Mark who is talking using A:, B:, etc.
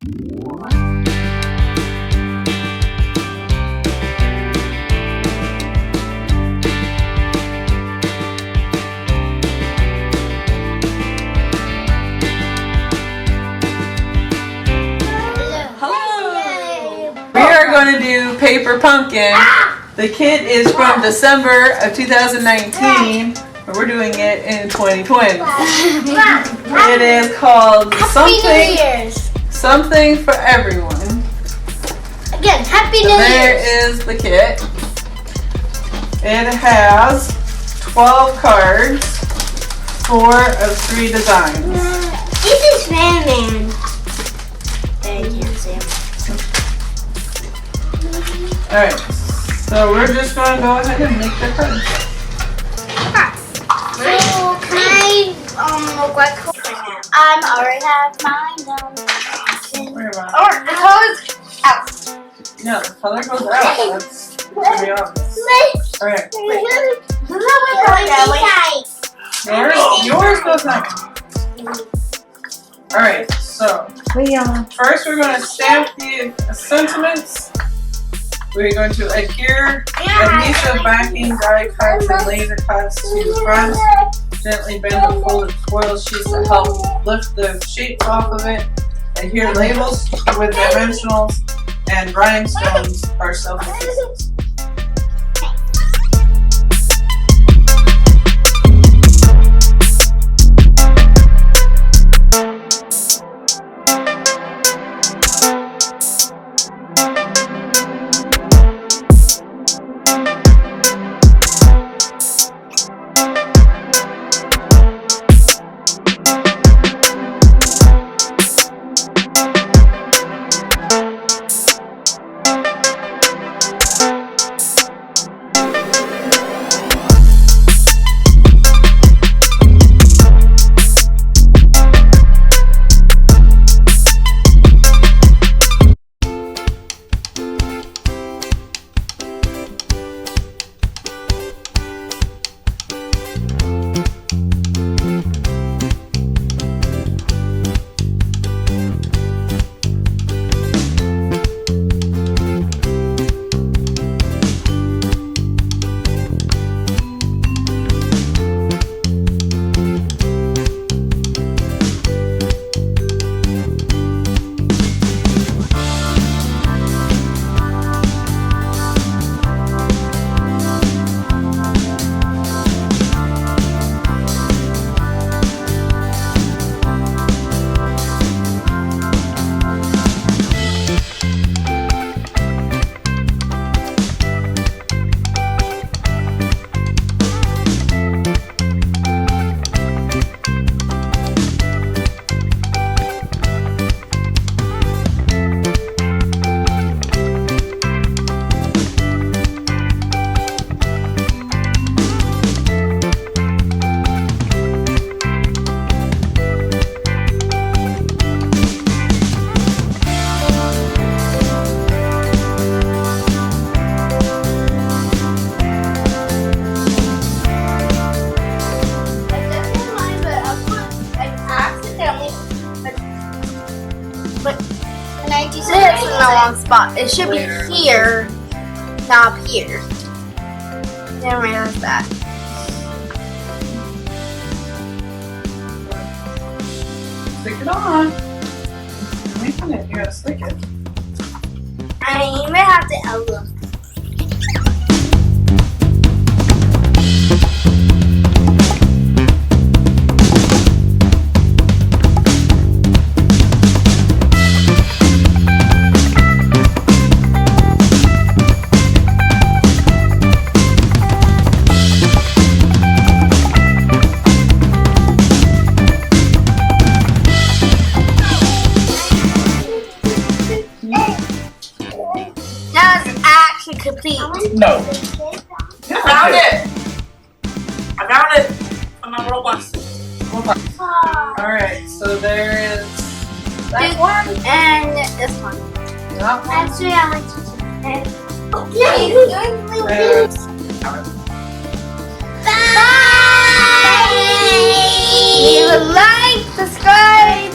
A: We are going to do Paper Pumpkin. The kit is from December of 2019, but we're doing it in 2020. It is called Something for Everyone.
B: Again, Happy New Year.
A: There is the kit. It has 12 cards, 4 of 3 designs.
B: This is Man. There you can see him.
A: Alright, so we're just going to go ahead and make the cards.
B: So can I look like I already have mine done. Or the color's out.
A: Yeah, the color goes out. That's pretty obvious. Alright. Yours goes out. Alright, so first we're going to stamp the sentiments. We're going to adhere adhesive backing, die cuts, and laser cuts to the front. Gently bend the folded foil sheets to help lift the shapes off of it. Adhere labels with dimensionals, and rhinestones are self-adhesive.
B: This is in the wrong spot. It should be here, not up here. Didn't realize that.
A: Stick it on. You're making it. You gotta stick it.
B: I mean, you may have to elbow. Complete.
A: No.
C: I found it. I found it on my Roblox.
A: Alright, so there is that one
B: and this one.
A: That one.
B: Actually, I like to Bye! Leave a like, subscribe.